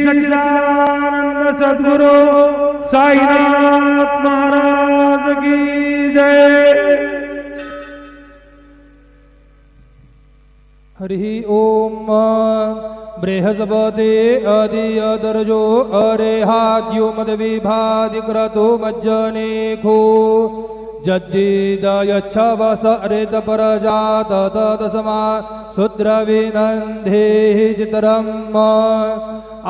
सच्चिदानंद सद्गुरु साईनाथ महाराज की जय। हरि ओम। बृहस्पति अदियदर्जो अरेहाद्यो मदविभादिक्रतो मज्जनेखो जद्दिदयच्छवस हृदपरजात ततसमा शूद्रविनन्धेः चितरम्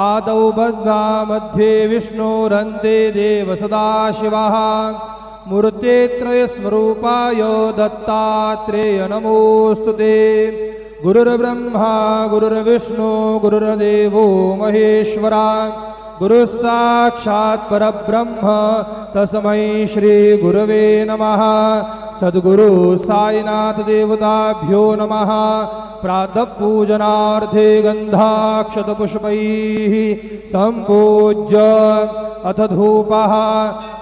आदौ बद्धा मध्ये विष्णुरन्ते देव सदाशिवः मूर्तित्रयस्वरूपाय दत्तात्रेय नमोऽस्तु ते। गुरुर्ब्रह्मा गुरुर्विष्णु गुरुर्देवो महेश्वरा गुरुः साक्षात् परब्रह्म तस्मै श्री गुरवे नमः। सद्गुरु साईनाथ देवताभ्यो नमः। प्रातः पूजनार्थे गन्धाक्षतपुष्पैः सम्पूज्य अथ धूपः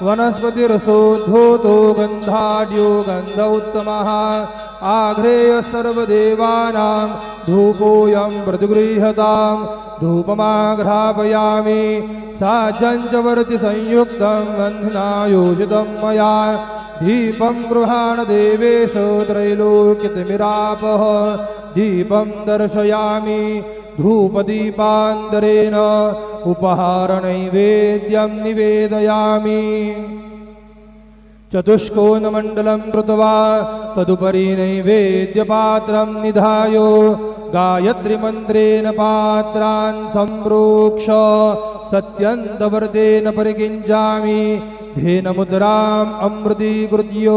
वनस्पतिरसोद्धूतो गन्धाढ्यो गन्ध उत्तमः आघ्रेय सर्वदेवानां धूपोऽयं प्रतिगृह्यतां धूपमाघ्रापयामि साजञ्चवर्ति संयुक्तं बन्धना योजितं मया दीपं गृहाण देवेश त्रैलोक्यतिमिरापः दीपं दर्शयामि धूपदीपान्तरेण उपहारनैवेद्यं निवेदयामि। चतुष्कोणमण्डलं कृत्वा तदुपरि नैवेद्यपात्रं निधाय गायत्रीमन्त्रेण पात्रान् सम्प्रोक्ष सत्यन्तवर्तेन परिकिञ्चामि धेनमुद्राम् अमृतीकृत्य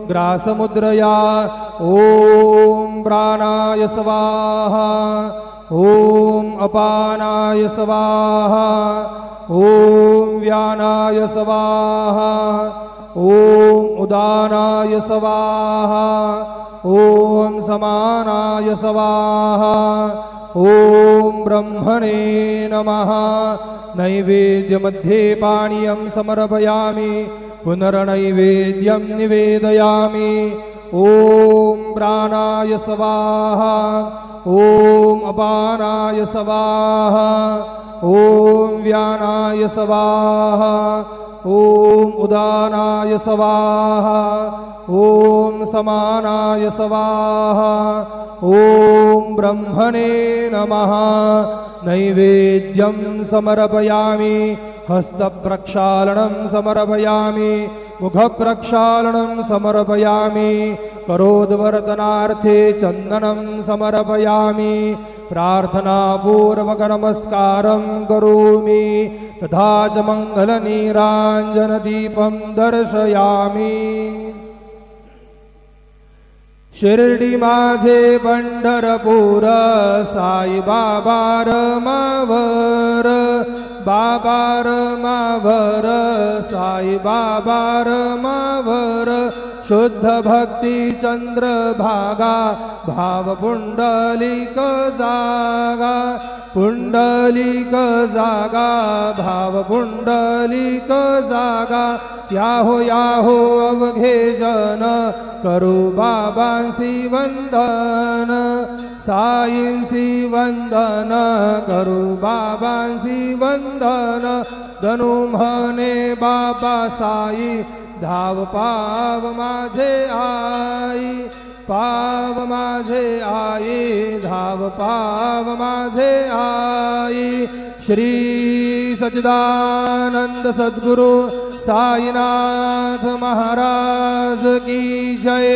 ग्रासमुद्रया ॐ प्राणाय स्वाहा ॐ अपानाय स्वाहा ॐ व्यानाय स्वाहा ॐ उदानाय स्वाहा ॐ समानाय स्वाहा ॐ ब्रह्मणे नमः। नैवेद्यमध्ये पानीयं समर्पयामि पुनर्नैवेद्यं निवेदयामि। ॐ प्राणाय स्वाहा ॐ अपानाय स्वाहा ॐ व्यानाय स्वाहा ॐ उदानाय स्वाहा ॐ समानाय स्वाहा ॐ ब्रह्मणे नमः। नैवेद्यं समर्पयामि हस्तप्रक्षालनं समर्पयामि मुखप्रक्षालनं समर्पयामि करोद्वर्तनार्थे चन्दनं समर्पयामि प्रार्थनापूर्वक नमस्कारं करोमि तथा च मङ्गलनीराञ्जनदीपं दर्शयामि। शिर्डी माझे पंढरपूर साई बाबा रमावर बाबा रमावर साई बाबा रमावर शुद्ध भक्ति चंद्रभागा भाव पुंडलिक जागा पुंडलिक जागा भाव पुंडलिक जागा याहो अवघे जन करू बाबांसी वंदन साईंसी वंदन करू बाबांसी वंदन गणू म्हणे बाबा साई धाव पाव माझे आई पाव माझे आई धाव पाव माझे आई। श्री सच्चिदानंद सद्गुरु साईनाथ महाराज की जय।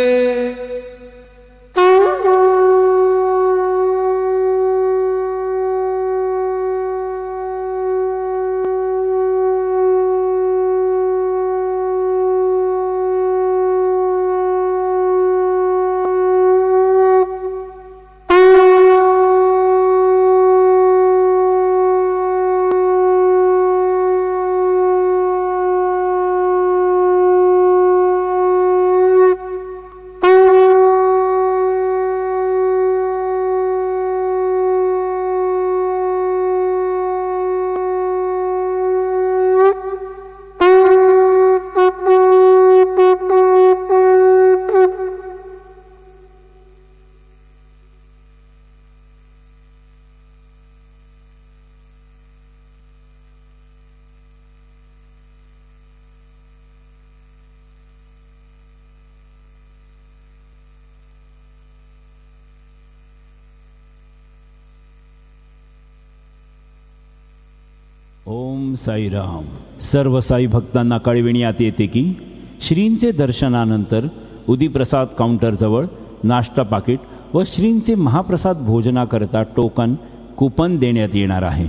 ओम साईराम. सर्व साई भक्तांना कळविण्यात येते की श्रींचे दर्शनानंतर उदीप्रसाद काउंटरजवळ नाश्ता पाकिट व श्रींचे महाप्रसाद भोजनाकरता टोकन कुपन देण्यात येणार आहे.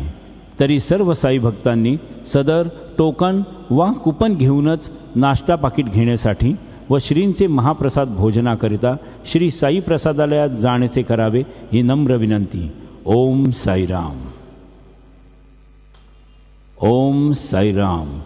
तरी सर्व साई भक्तांनी सदर टोकन वा कुपन घेऊनच नाश्ता पाकिट घेण्यासाठी व श्रींचे महाप्रसाद भोजनाकरिता श्री साई प्रसादालयात जाण्याचे करावे ही नम्र विनंती. ओम साईराम. ओम साईराम.